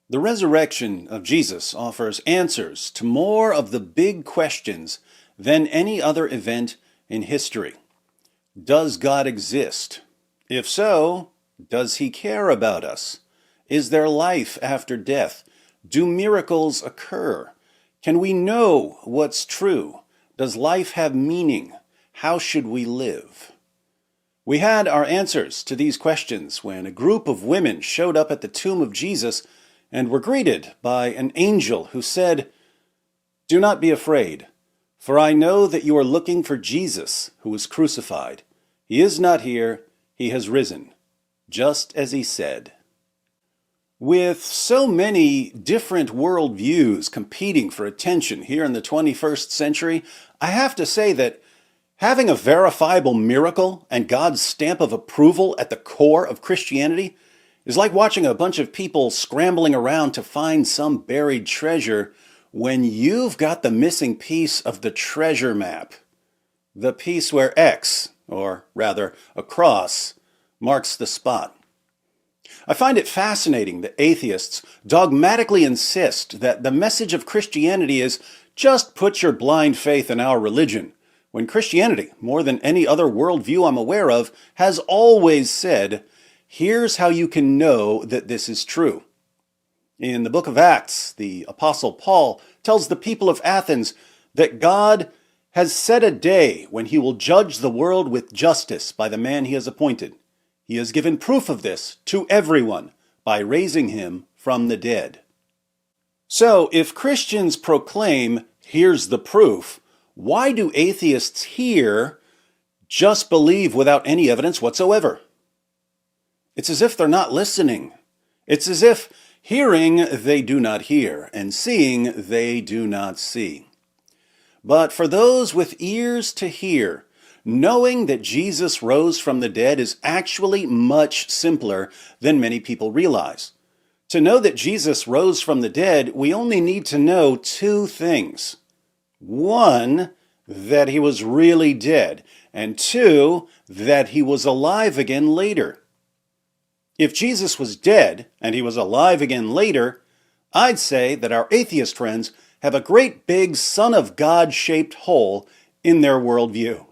The resurrection of Jesus offers answers to more of the big questions than any other event in history. Does God exist? If so, does he care about us? Is there life after death? Do miracles occur? Can we know what's true? Does life have meaning? How should we live? We had our answers to these questions when a group of women showed up at the tomb of Jesus and were greeted by an angel who said, "Do not be afraid, for I know that you are looking for Jesus who was crucified. He is not here, he has risen, just as he said." With so many different worldviews competing for attention here in the 21st century, I have to say that having a verifiable miracle and God's stamp of approval at the core of Christianity is like watching a bunch of people scrambling around to find some buried treasure when you've got the missing piece of the treasure map. The piece where X, or rather a cross, marks the spot. I find it fascinating that atheists dogmatically insist that the message of Christianity is just put your blind faith in our religion, when Christianity, more than any other worldview I'm aware of, has always said, here's how you can know that this is true. In the book of Acts, the Apostle Paul tells the people of Athens that God has set a day when he will judge the world with justice by the man he has appointed. He has given proof of this to everyone by raising him from the dead. So, if Christians proclaim, here's the proof, why do atheists here just believe without any evidence whatsoever? It's as if they're not listening. It's as if hearing they do not hear, and seeing they do not see. But for those with ears to hear, knowing that Jesus rose from the dead is actually much simpler than many people realize. To know that Jesus rose from the dead, we only need to know two things. One, that he was really dead, and two, that he was alive again later. If Jesus was dead and he was alive again later, I'd say that our atheist friends have a great big Son of God-shaped hole in their worldview.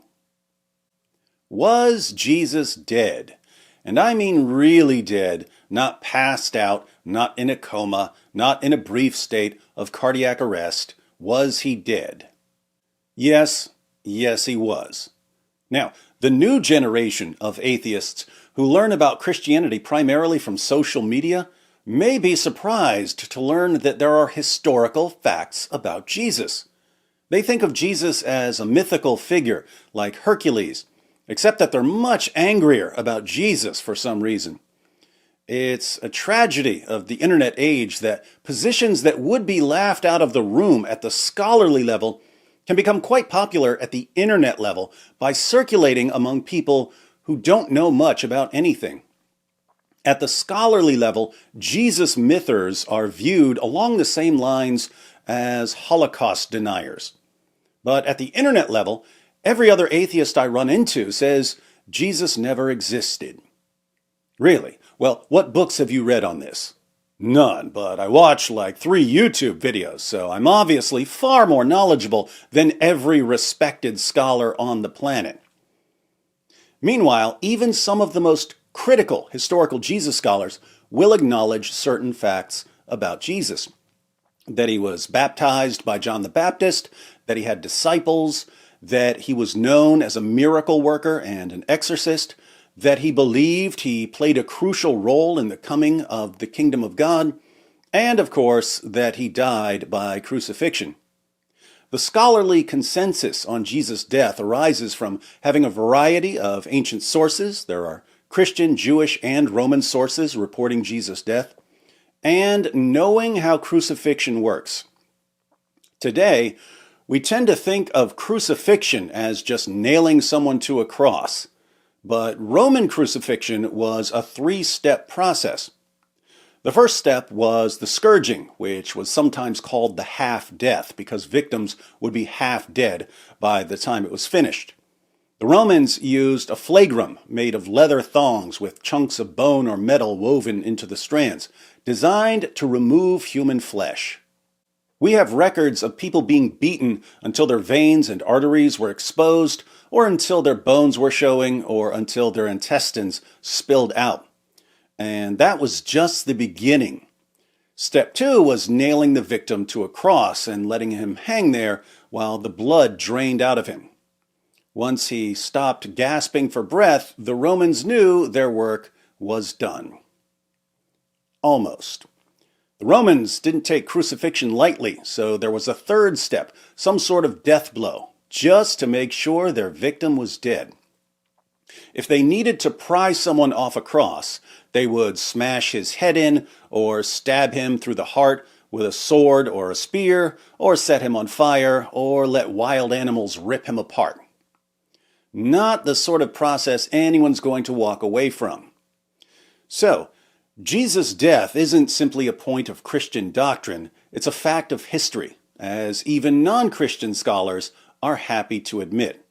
Was Jesus dead? And I mean really dead, not passed out, not in a coma, not in a brief state of cardiac arrest. Was he dead? Yes, he was. Now, the new generation of atheists who learn about Christianity primarily from social media may be surprised to learn that there are historical facts about Jesus. They think of Jesus as a mythical figure like Hercules, except that they're much angrier about Jesus for some reason. It's a tragedy of the internet age that positions that would be laughed out of the room at the scholarly level can become quite popular at the internet level by circulating among people who don't know much about anything. At the scholarly level, Jesus mythers are viewed along the same lines as Holocaust deniers. But at the internet level, every other atheist I run into says Jesus never existed. Really? Well, what books have you read on this? None, but I watched like 3 YouTube videos, so I'm obviously far more knowledgeable than every respected scholar on the planet. Meanwhile, even some of the most critical historical Jesus scholars will acknowledge certain facts about Jesus. That he was baptized by John the Baptist, that he had disciples, that he was known as a miracle worker and an exorcist, that he believed he played a crucial role in the coming of the kingdom of God, and of course, that he died by crucifixion. The scholarly consensus on Jesus' death arises from having a variety of ancient sources. There are Christian, Jewish, and Roman sources reporting Jesus' death, and knowing how crucifixion works. Today, we tend to think of crucifixion as just nailing someone to a cross, but Roman crucifixion was a 3-step process. The first step was the scourging, which was sometimes called the half-death because victims would be half dead by the time it was finished. The Romans used a flagrum made of leather thongs with chunks of bone or metal woven into the strands, designed to remove human flesh. We have records of people being beaten until their veins and arteries were exposed, or until their bones were showing, or until their intestines spilled out. And that was just the beginning. Step 2 was nailing the victim to a cross and letting him hang there while the blood drained out of him. Once he stopped gasping for breath, the Romans knew their work was done. Almost. The Romans didn't take crucifixion lightly, so there was a third step, some sort of death blow, just to make sure their victim was dead. If they needed to pry someone off a cross, they would smash his head in, or stab him through the heart with a sword or a spear, or set him on fire, or let wild animals rip him apart. Not the sort of process anyone's going to walk away from. So, Jesus' death isn't simply a point of Christian doctrine, it's a fact of history, as even non-Christian scholars are happy to admit.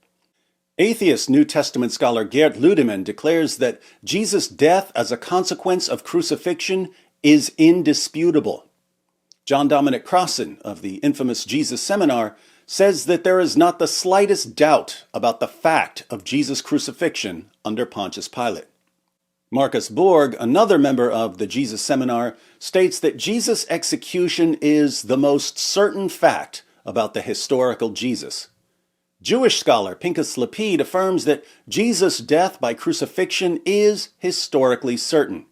Atheist New Testament scholar Geert Ludemann declares that Jesus' death as a consequence of crucifixion is indisputable. John Dominic Crossan of the infamous Jesus Seminar says that there is not the slightest doubt about the fact of Jesus' crucifixion under Pontius Pilate. Marcus Borg, another member of the Jesus Seminar, states that Jesus' execution is the most certain fact about the historical Jesus. Jewish scholar Pinchas Lapid affirms that Jesus' death by crucifixion is historically certain.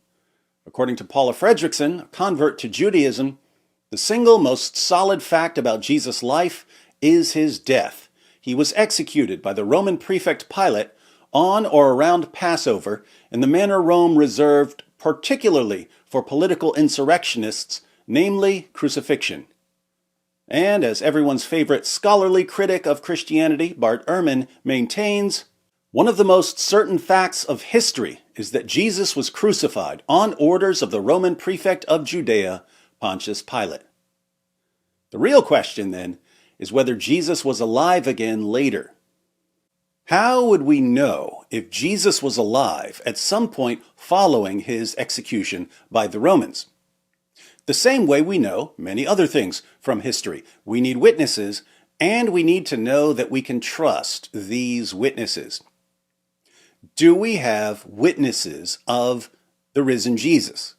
According to Paula Fredrickson, a convert to Judaism, the single most solid fact about Jesus' life is his death. He was executed by the Roman prefect Pilate on or around Passover in the manner Rome reserved particularly for political insurrectionists, namely crucifixion. And as everyone's favorite scholarly critic of Christianity, Bart Ehrman, maintains, one of the most certain facts of history is that Jesus was crucified on orders of the Roman prefect of Judea, Pontius Pilate. The real question, then, is whether Jesus was alive again later. How would we know if Jesus was alive at some point following his execution by the Romans? The same way we know many other things from history. We need witnesses, and we need to know that we can trust these witnesses. Do we have witnesses of the risen Jesus?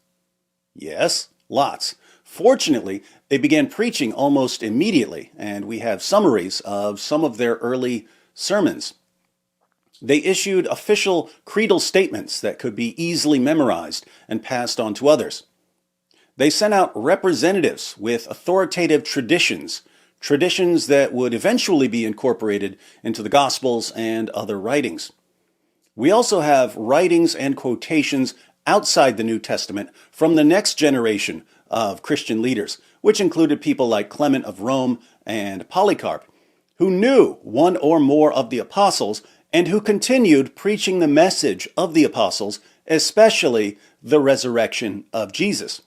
Yes, lots. Fortunately, they began preaching almost immediately, and we have summaries of some of their early sermons. They issued official creedal statements that could be easily memorized and passed on to others. They sent out representatives with authoritative traditions that would eventually be incorporated into the Gospels and other writings. We also have writings and quotations outside the New Testament from the next generation of Christian leaders, which included people like Clement of Rome and Polycarp, who knew one or more of the apostles and who continued preaching the message of the apostles, especially the resurrection of Jesus.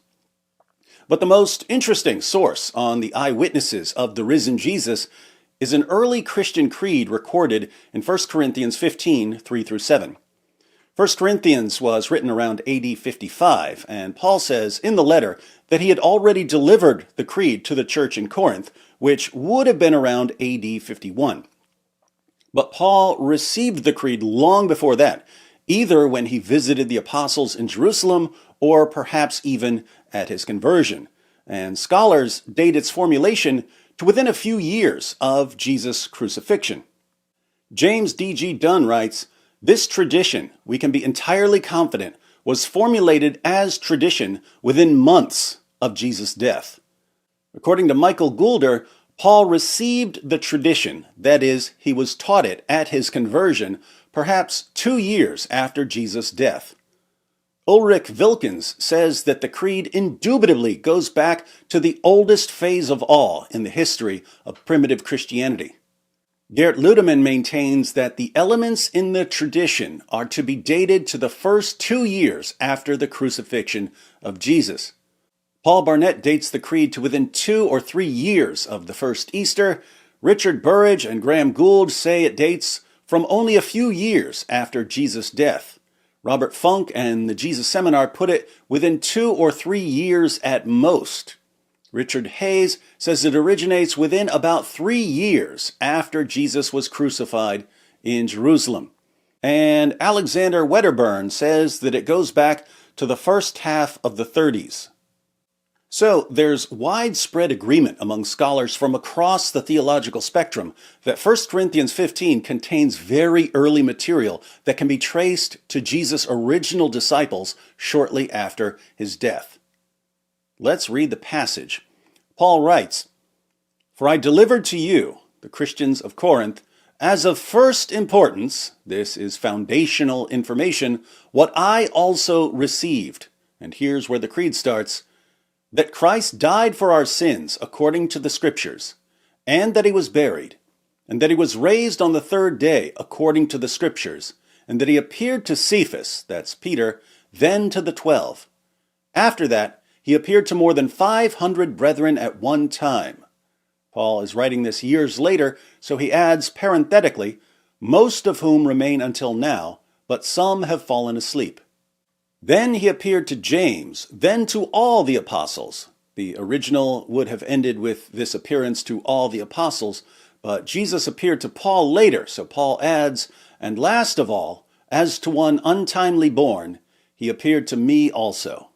But the most interesting source on the eyewitnesses of the risen Jesus is an early Christian creed recorded in 1 Corinthians 15, 3-7. 1 Corinthians was written around AD 55, and Paul says in the letter that he had already delivered the creed to the church in Corinth, which would have been around AD 51. But Paul received the creed long before that, either when he visited the apostles in Jerusalem or perhaps even at his conversion. And scholars date its formulation to within a few years of Jesus' crucifixion. James D.G. Dunn writes, "This tradition, we can be entirely confident, was formulated as tradition within months of Jesus' death." According to Michael Goulder, Paul received the tradition, that is, he was taught it at his conversion, perhaps 2 years after Jesus' death. Ulrich Wilkins says that the creed indubitably goes back to the oldest phase of all in the history of primitive Christianity. Geert Ludemann maintains that the elements in the tradition are to be dated to the first 2 years after the crucifixion of Jesus. Paul Barnett dates the creed to within 2 or 3 years of the first Easter. Richard Burridge and Graham Gould say it dates from only a few years after Jesus' death. Robert Funk and the Jesus Seminar put it within 2 or 3 years at most. Richard Hayes says it originates within about 3 years after Jesus was crucified in Jerusalem. And Alexander Wedderburn says that it goes back to the first half of the 30s. So there's widespread agreement among scholars from across the theological spectrum that 1 Corinthians 15 contains very early material that can be traced to Jesus' original disciples shortly after his death. Let's read the passage. Paul writes, "For I delivered to you, the Christians of Corinth, as of first importance," this is foundational information, "what I also received," and here's where the creed starts, "that Christ died for our sins according to the Scriptures, and that he was buried, and that he was raised on the third day according to the Scriptures, and that he appeared to Cephas," that's Peter, "then to the 12. After that, he appeared to more than 500 brethren at one time." Paul is writing this years later, so he adds parenthetically, "most of whom remain until now, but some have fallen asleep. Then he appeared to James, then to all the apostles." The original would have ended with this appearance to all the apostles, but Jesus appeared to Paul later, so Paul adds, "and last of all, as to one untimely born, he appeared to me also."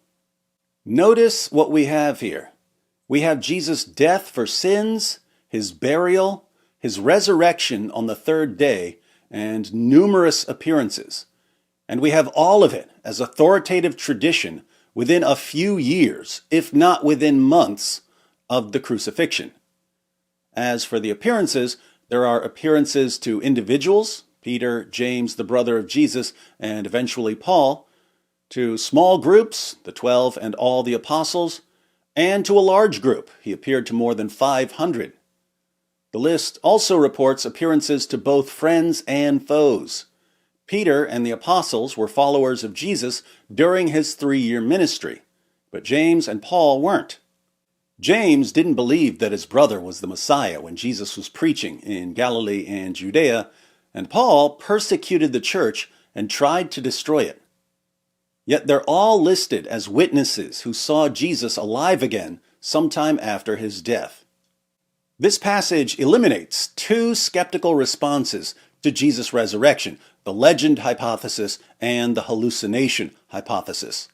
Notice what we have here. We have Jesus' death for sins, his burial, his resurrection on the third day, and numerous appearances. And we have all of it as authoritative tradition within a few years, if not within months, of the crucifixion. As for the appearances, there are appearances to individuals, Peter, James, the brother of Jesus, and eventually Paul, to small groups, the 12 and all the apostles, and to a large group. He appeared to more than 500. The list also reports appearances to both friends and foes. Peter and the apostles were followers of Jesus during his 3-year ministry, but James and Paul weren't. James didn't believe that his brother was the Messiah when Jesus was preaching in Galilee and Judea, and Paul persecuted the church and tried to destroy it. Yet they're all listed as witnesses who saw Jesus alive again sometime after his death. This passage eliminates 2 skeptical responses to Jesus' resurrection, the legend hypothesis and the hallucination hypothesis.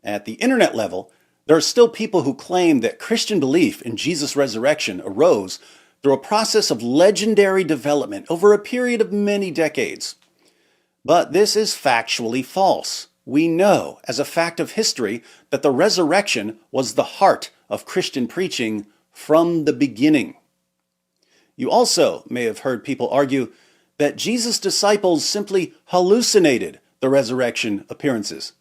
At the internet level, there are still people who claim that Christian belief in Jesus' resurrection arose through a process of legendary development over a period of many decades. But this is factually false. We know, as a fact of history, that the resurrection was the heart of Christian preaching from the beginning. You also may have heard people argue that Jesus' disciples simply hallucinated the resurrection appearances.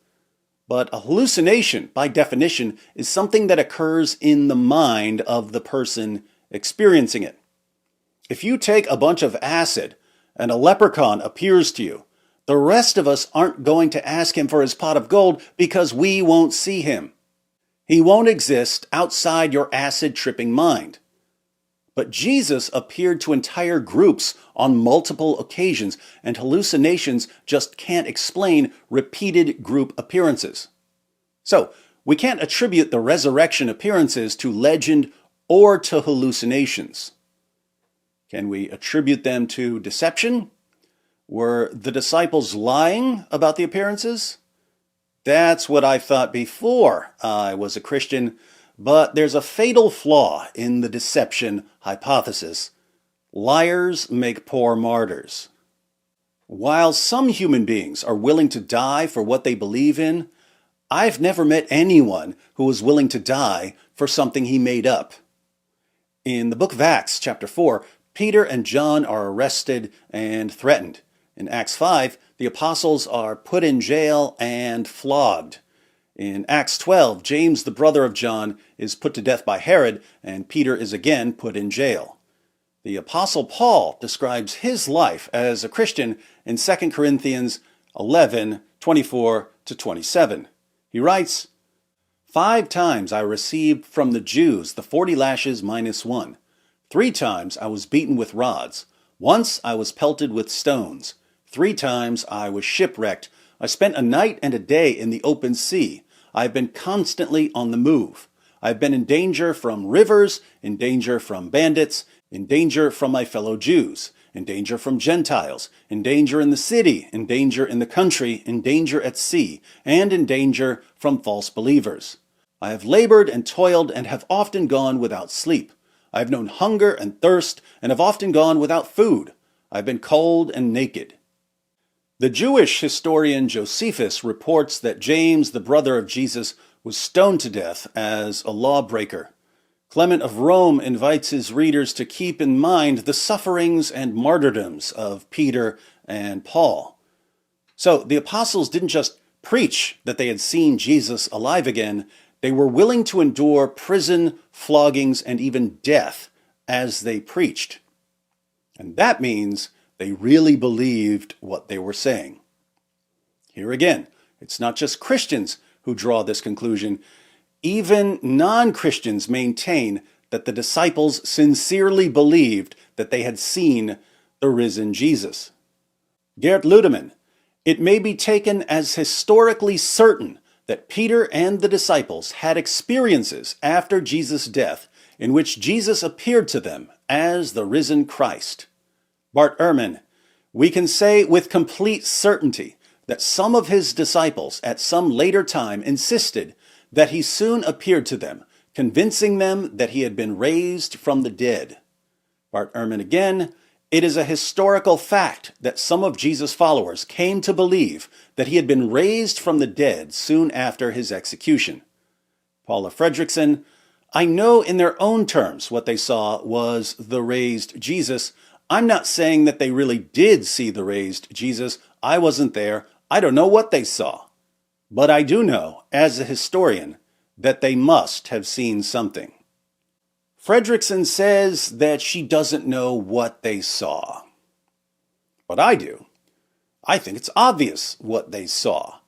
But a hallucination, by definition, is something that occurs in the mind of the person experiencing it. If you take a bunch of acid and a leprechaun appears to you, the rest of us aren't going to ask him for his pot of gold because we won't see him. He won't exist outside your acid-tripping mind. But Jesus appeared to entire groups on multiple occasions, and hallucinations just can't explain repeated group appearances. So, we can't attribute the resurrection appearances to legend or to hallucinations. Can we attribute them to deception? Were the disciples lying about the appearances? That's what I thought before I was a Christian, but there's a fatal flaw in the deception hypothesis. Liars make poor martyrs. While some human beings are willing to die for what they believe in, I've never met anyone who was willing to die for something he made up. In the book of Acts, chapter 4, Peter and John are arrested and threatened. In Acts 5, the apostles are put in jail and flogged. In Acts 12, James, the brother of John, is put to death by Herod, and Peter is again put in jail. The apostle Paul describes his life as a Christian in 2 Corinthians 11:24-27. He writes, "5 times I received from the Jews the 40 lashes minus 1. 3 times I was beaten with rods. Once I was pelted with stones. 3 times I was shipwrecked. I spent a night and a day in the open sea. I've been constantly on the move. I've been in danger from rivers, in danger from bandits, in danger from my fellow Jews, in danger from Gentiles, in danger in the city, in danger in the country, in danger at sea, and in danger from false believers. I have labored and toiled and have often gone without sleep. I have known hunger and thirst and have often gone without food. I have been cold and naked. The Jewish historian Josephus reports that James, the brother of Jesus, was stoned to death as a lawbreaker. Clement of Rome invites his readers to keep in mind the sufferings and martyrdoms of Peter and Paul. So the apostles didn't just preach that they had seen Jesus alive again, they were willing to endure prison, floggings, and even death as they preached. And that means they really believed what they were saying. Here again, it's not just Christians who draw this conclusion. Even non-Christians maintain that the disciples sincerely believed that they had seen the risen Jesus. Geert Ludemann, it may be taken as historically certain that Peter and the disciples had experiences after Jesus' death in which Jesus appeared to them as the risen Christ. Bart Ehrman, we can say with complete certainty that some of his disciples at some later time insisted that he soon appeared to them, convincing them that he had been raised from the dead. Bart Ehrman again, it is a historical fact that some of Jesus' followers came to believe that he had been raised from the dead soon after his execution. Paula Fredrickson, I know in their own terms what they saw was the raised Jesus. I'm not saying that they really did see the raised Jesus. I wasn't there. I don't know what they saw. But I do know, as a historian, that they must have seen something. Fredrickson says that she doesn't know what they saw. But I do. I think it's obvious what they saw.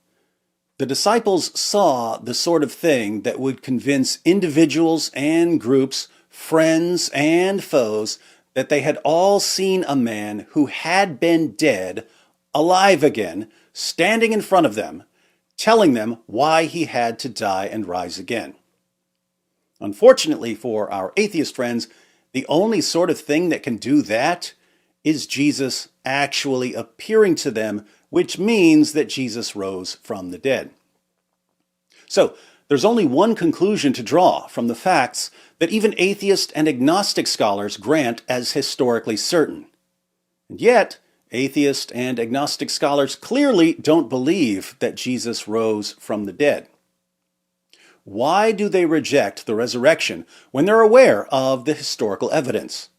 The disciples saw the sort of thing that would convince individuals and groups, friends and foes, that they had all seen a man who had been dead, alive again, standing in front of them, telling them why he had to die and rise again. Unfortunately for our atheist friends, the only sort of thing that can do that is Jesus actually appearing to them, which means that Jesus rose from the dead. So, there's only one conclusion to draw from the facts that even atheist and agnostic scholars grant as historically certain. And yet, atheist and agnostic scholars clearly don't believe that Jesus rose from the dead. Why do they reject the resurrection when they're aware of the historical evidence?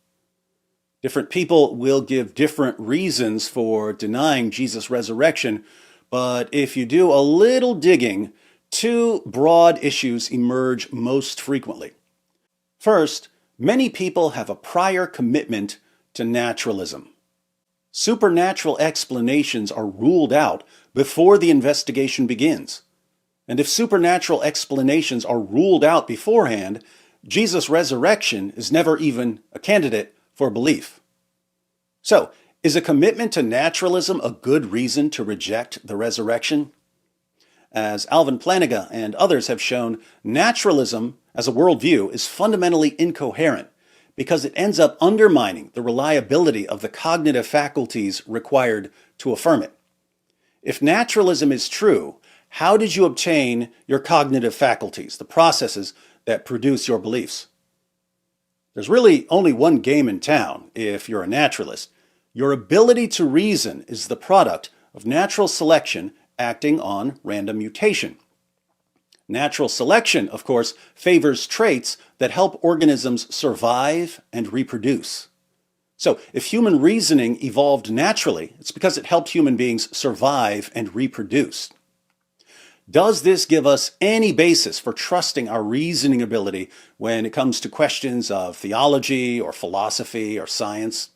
Different people will give different reasons for denying Jesus' resurrection, but if you do a little digging, 2 broad issues emerge most frequently. First, many people have a prior commitment to naturalism. Supernatural explanations are ruled out before the investigation begins. And if supernatural explanations are ruled out beforehand, Jesus' resurrection is never even a candidate for belief. So, is a commitment to naturalism a good reason to reject the resurrection? As Alvin Plantinga and others have shown, naturalism as a worldview is fundamentally incoherent because it ends up undermining the reliability of the cognitive faculties required to affirm it. If naturalism is true, how did you obtain your cognitive faculties, the processes that produce your beliefs? There's really only one game in town if you're a naturalist. Your ability to reason is the product of natural selection acting on random mutation. Natural selection, of course, favors traits that help organisms survive and reproduce. So, if human reasoning evolved naturally, it's because it helped human beings survive and reproduce. Does this give us any basis for trusting our reasoning ability when it comes to questions of theology or philosophy or science?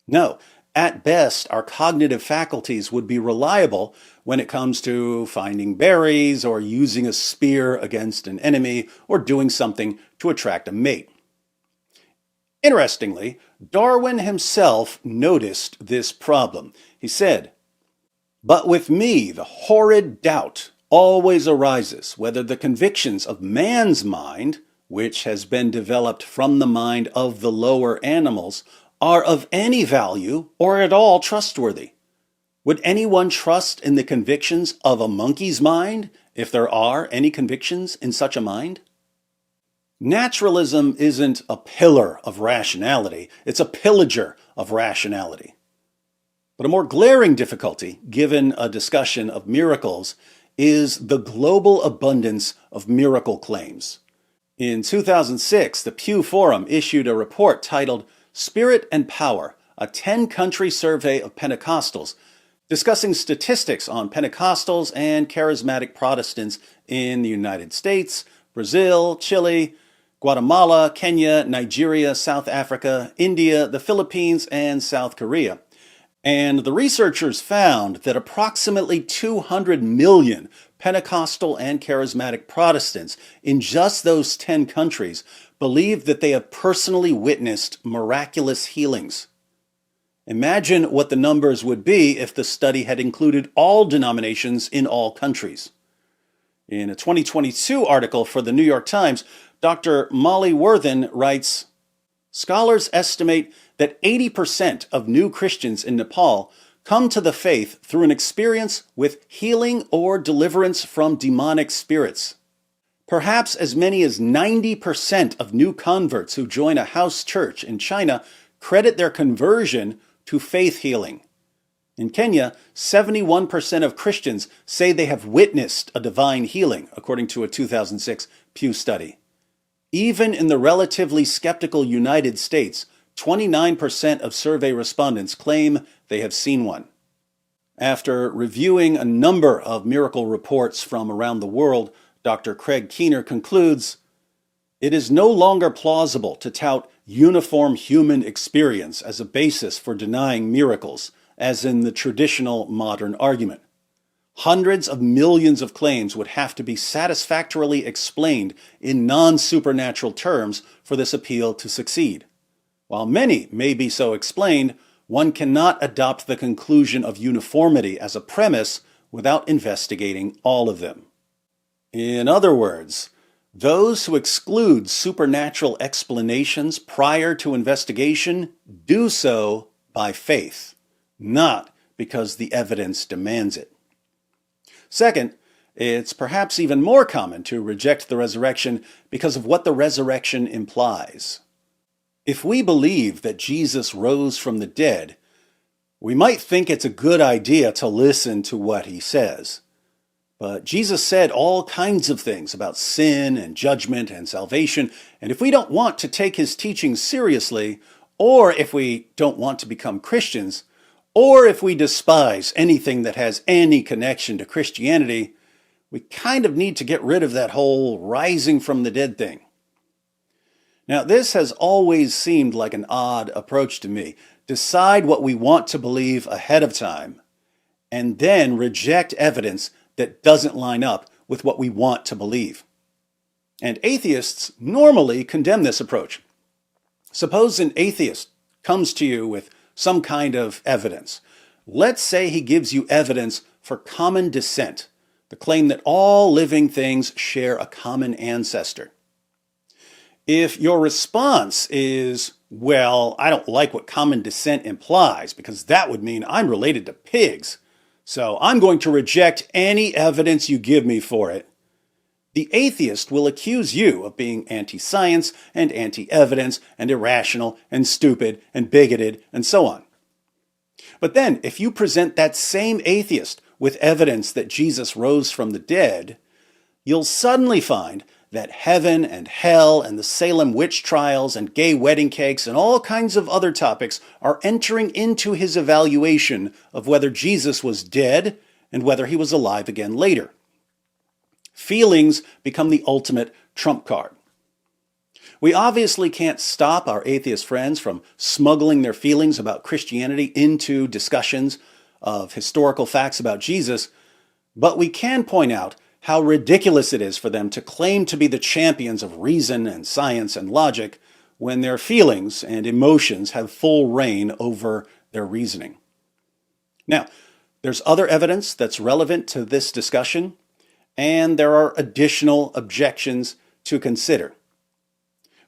No. At best, our cognitive faculties would be reliable when it comes to finding berries or using a spear against an enemy or doing something to attract a mate. Interestingly, Darwin himself noticed this problem. He said, "But with me the horrid doubt always arises whether the convictions of man's mind, which has been developed from the mind of the lower animals, are of any value or at all trustworthy. Would anyone trust in the convictions of a monkey's mind, if there are any convictions in such a mind?" Naturalism isn't a pillar of rationality, it's a pillager of rationality. But a more glaring difficulty, given a discussion of miracles, is the global abundance of miracle claims. In 2006, the Pew Forum issued a report titled "Spirit and Power, a 10-Country Survey of Pentecostals," discussing statistics on Pentecostals and charismatic Protestants in the United States, Brazil, Chile, Guatemala, Kenya, Nigeria, South Africa, India, the Philippines, and South Korea. And the researchers found that approximately 200 million Pentecostal and charismatic Protestants in just those 10 countries believe that they have personally witnessed miraculous healings. Imagine what the numbers would be if the study had included all denominations in all countries. In a 2022 article for the New York Times, Dr. Molly Worthen writes, "Scholars estimate that 80% of new Christians in Nepal come to the faith through an experience with healing or deliverance from demonic spirits. Perhaps as many as 90% of new converts who join a house church in China credit their conversion to faith healing. In Kenya, 71% of Christians say they have witnessed a divine healing, according to a 2006 Pew study. Even in the relatively skeptical United States, 29% of survey respondents claim they have seen one." After reviewing a number of miracle reports from around the world, Dr. Craig Keener concludes, "It is no longer plausible to tout uniform human experience as a basis for denying miracles, as in the traditional modern argument. Hundreds of millions of claims would have to be satisfactorily explained in non-supernatural terms for this appeal to succeed. While many may be so explained, one cannot adopt the conclusion of uniformity as a premise without investigating all of them." In other words, those who exclude supernatural explanations prior to investigation do so by faith, not because the evidence demands it. Second, it's perhaps even more common to reject the resurrection because of what the resurrection implies. If we believe that Jesus rose from the dead, we might think it's a good idea to listen to what he says. But Jesus said all kinds of things about sin and judgment and salvation, and if we don't want to take his teachings seriously, or if we don't want to become Christians, or if we despise anything that has any connection to Christianity, we kind of need to get rid of that whole rising from the dead thing. Now, this has always seemed like an odd approach to me. Decide what we want to believe ahead of time, and then reject evidence that doesn't line up with what we want to believe. And atheists normally condemn this approach. Suppose an atheist comes to you with some kind of evidence. Let's say he gives you evidence for common descent, the claim that all living things share a common ancestor. If your response is, "Well, I don't like what common descent implies because that would mean I'm related to pigs, so I'm going to reject any evidence you give me for it," the atheist will accuse you of being anti-science and anti-evidence and irrational and stupid and bigoted and so on. But then, if you present that same atheist with evidence that Jesus rose from the dead, you'll suddenly find that heaven and hell and the Salem witch trials and gay wedding cakes and all kinds of other topics are entering into his evaluation of whether Jesus was dead and whether he was alive again later. Feelings become the ultimate trump card. We obviously can't stop our atheist friends from smuggling their feelings about Christianity into discussions of historical facts about Jesus, but we can point out how ridiculous it is for them to claim to be the champions of reason and science and logic when their feelings and emotions have full reign over their reasoning. Now, there's other evidence that's relevant to this discussion, and there are additional objections to consider.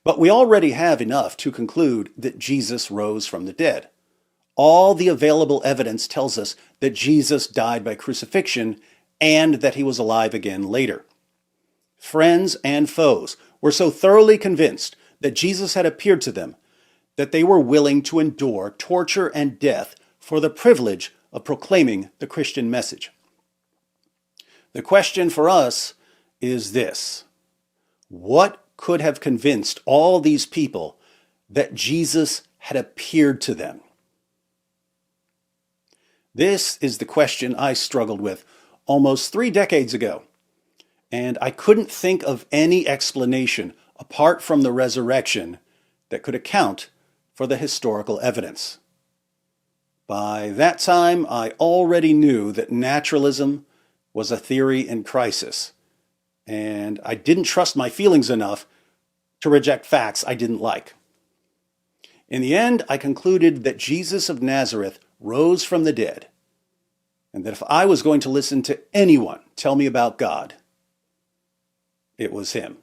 But we already have enough to conclude that Jesus rose from the dead. All the available evidence tells us that Jesus died by crucifixion and that he was alive again later. Friends and foes were so thoroughly convinced that Jesus had appeared to them that they were willing to endure torture and death for the privilege of proclaiming the Christian message. The question for us is this: what could have convinced all these people that Jesus had appeared to them? This is the question I struggled with almost 3 decades ago, and I couldn't think of any explanation apart from the resurrection that could account for the historical evidence. By that time, I already knew that naturalism was a theory in crisis, and I didn't trust my feelings enough to reject facts I didn't like. In the end, I concluded that Jesus of Nazareth rose from the dead, and that if I was going to listen to anyone tell me about God, it was him.